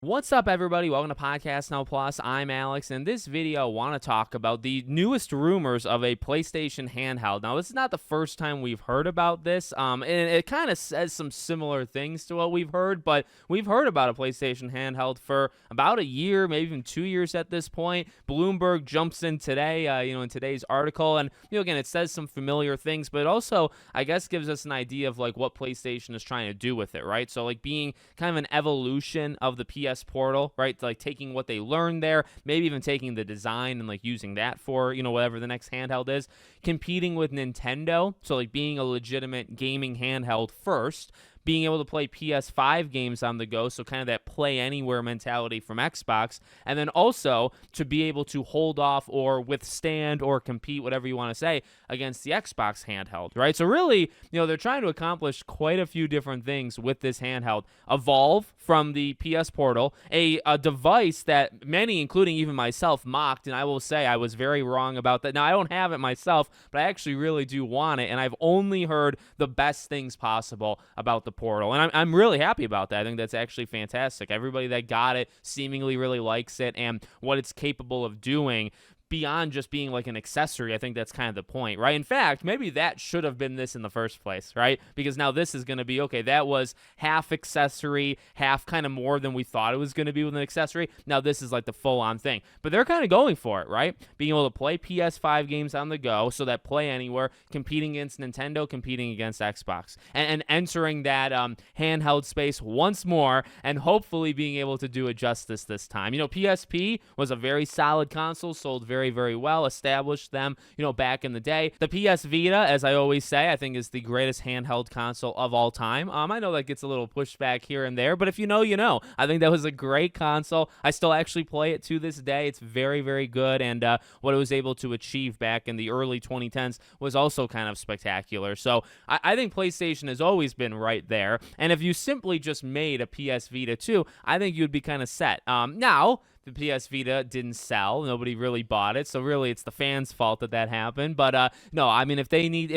What's up, everybody? Welcome to Podcast Now Plus. I'm Alex, and in this video, I want to talk about the newest rumors of a PlayStation handheld. Now, this is not the first time we've heard about this, and it kind of says some similar things to what we've heard, but we've heard about a PlayStation handheld for about a year, maybe even 2 years at this point. Bloomberg jumps in today, in today's article, and, again, it says some familiar things, but it also, I guess, gives us an idea of, what PlayStation is trying to do with it, right? So, being kind of an evolution of the PS Portal, right? Taking what they learned there, maybe even taking the design and using that for, whatever the next handheld is, competing with Nintendo. So being a legitimate gaming handheld first, being able to play PS5 games on the go, so kind of that play anywhere mentality from Xbox, and then also to be able to hold off or withstand or compete, whatever you want to say, against the Xbox handheld, right? So really, they're trying to accomplish quite a few different things with this handheld. Evolve from the PS Portal, a device that many, including even myself, mocked, and I will say I was very wrong about that. Now, I don't have it myself, but I actually really do want it, and I've only heard the best things possible about the Portal, and I'm really happy about that. I think that's actually fantastic. Everybody that got it seemingly really likes it and what it's capable of doing beyond just being an accessory. I think that's kind of the point, right? In fact, maybe that should have been this in the first place, right? Because now this is going to be, okay, that was half accessory, half kind of more than we thought it was going to be with an accessory. Now this is the full-on thing. But they're kind of going for it, right? Being able to play PS5 games on the go, so that play anywhere, competing against Nintendo, competing against Xbox, and entering that handheld space once more, and hopefully being able to do it justice this time. PSP was a very solid console, sold very, very well, established them, back in the day. The PS Vita, as I always say, I think is the greatest handheld console of all time. I know that gets a little pushback here and there, but if you know, you know. I think that was a great console. I still actually play it to this day. It's very, very good, and what it was able to achieve back in the early 2010s was also kind of spectacular. So I think PlayStation has always been right there, and if you simply just made a PS Vita 2, I think you'd be kind of set. Now, the PS Vita didn't sell. Nobody really bought it. So really it's the fans' fault that happened. But no, I mean, if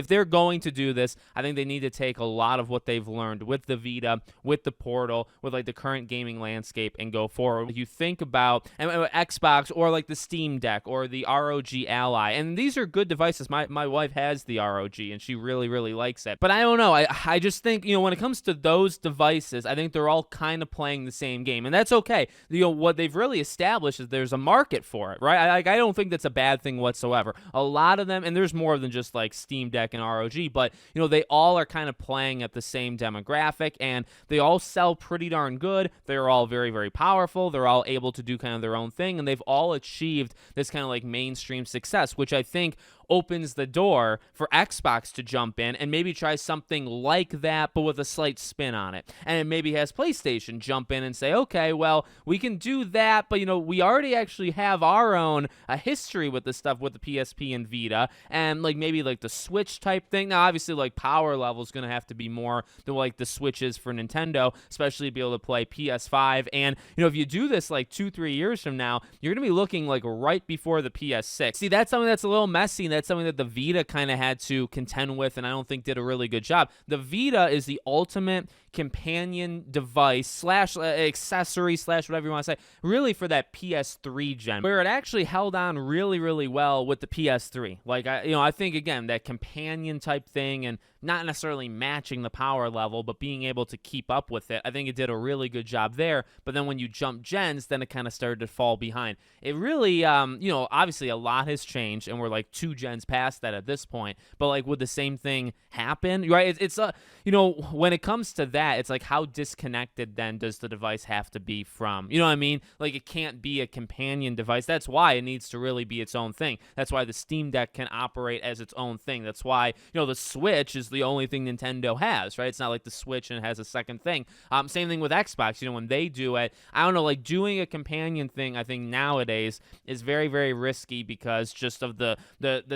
they're going to do this, I think they need to take a lot of what they've learned with the Vita, with the Portal, with the current gaming landscape and go forward. You think about Xbox or the Steam Deck or the ROG Ally. And these are good devices. My wife has the ROG and she really, really likes it. But I don't know. I just think, when it comes to those devices, I think they're all kind of playing the same game. And that's okay. What they've really established is there's a market for it, right? I don't think that's a bad thing whatsoever. A lot of them, and there's more than just Steam Deck and ROG, but they all are kind of playing at the same demographic, and they all sell pretty darn good. They're all very, very powerful. They're all able to do kind of their own thing, and they've all achieved this kind of mainstream success, which I think opens the door for Xbox to jump in and maybe try something like that, but with a slight spin on it. And it maybe has PlayStation jump in and say, okay, well, we can do that, but, we already actually have our own history with the stuff with the PSP and Vita, and, maybe, the Switch type thing. Now, obviously, power level is going to have to be more than, the Switches for Nintendo, especially to be able to play PS5. And, if you do this, 2-3 years from now, you're going to be looking, right before the PS6. See, that's something that's a little messy, and that's something that the Vita kind of had to contend with, and I don't think did a really good job. The Vita is the ultimate companion device slash accessory slash whatever you want to say, really for that PS3 gen, where it actually held on really, really well with the PS3. I think, again, that companion type thing, and not necessarily matching the power level, but being able to keep up with it. I think it did a really good job there, but then when you jump gens, then it kind of started to fall behind. It really, obviously a lot has changed, and we're 2 gens past that at this point, but would the same thing happen, right? It's when it comes to that, it's how disconnected then does the device have to be from, you know what I mean? It can't be a companion device. That's why it needs to really be its own thing. That's why the Steam Deck can operate as its own thing. That's why, the Switch is the only thing Nintendo has, right? It's not like the Switch and it has a second thing. Same thing with Xbox. When they do it, I don't know, doing a companion thing, I think nowadays is very, very risky because just of the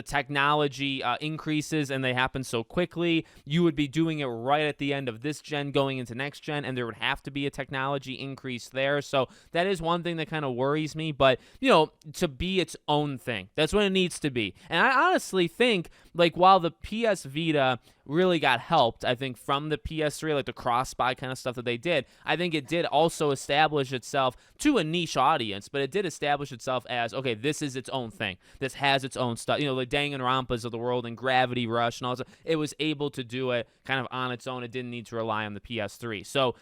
technology increases, and they happen so quickly. You would be doing it right at the end of this gen going into next gen, and there would have to be a technology increase there. So that is one thing that kind of worries me, but to be its own thing, that's what it needs to be. And I honestly think while the PS Vita really got helped, I think, from the PS3, like the cross-buy kind of stuff that they did. I think it did also establish itself to a niche audience, but it did establish itself as, okay, this is its own thing. This has its own stuff. You know, the Danganronpas of the world and Gravity Rush and all that. It was able to do it kind of on its own. It didn't need to rely on the PS3. So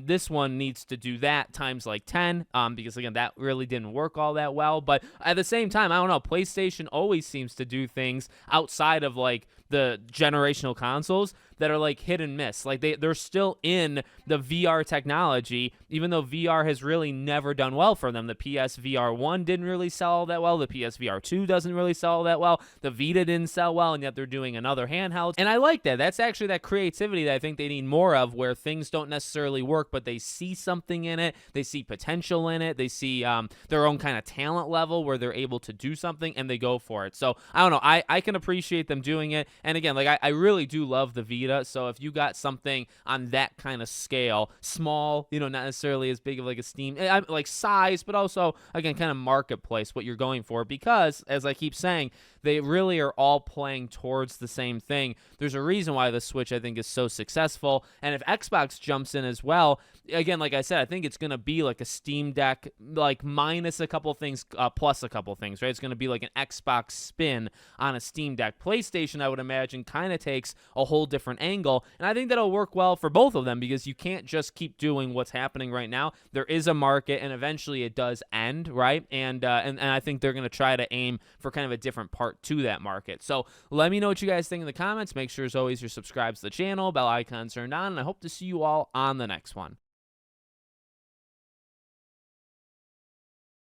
this one needs to do that times like 10 because, again, that really didn't work all that well. But at the same time, I don't know, PlayStation always seems to do things outside of like the generational consoles that are like hit and miss. Like they're still in the VR technology, even though VR has really never done well for them. The PSVR 1 didn't really sell all that well. The PSVR 2 doesn't really sell all that well. The Vita didn't sell well, and yet they're doing another handheld. And I like that. That's actually that creativity that I think they need more of, where things don't necessarily work, but they see something in it. They see potential in it. They see their own kind of talent level where they're able to do something, and they go for it. So I don't know. I can appreciate them doing it. And again, like I really do love the Vita. So if you got something on that kind of scale, small, you know, not necessarily as big of like a Steam, like size, but also, again, kind of marketplace, what you're going for, because as I keep saying, they really are all playing towards the same thing. There's a reason why the Switch, I think, is so successful. And if Xbox jumps in as well, again, like I said, I think it's going to be like a Steam Deck, like minus a couple things, plus a couple things, right? It's going to be like an Xbox spin on a Steam Deck. PlayStation, I would imagine, kind of takes a whole different angle. And I think that'll work well for both of them, because you can't just keep doing what's happening right now. There is a market, and eventually it does end, right? And I think they're going to try to aim for kind of a different part to that market. So let me know what you guys think in the comments. Make sure, as always, you're subscribed to the channel, bell icon turned on, and I hope to see you all on the next one.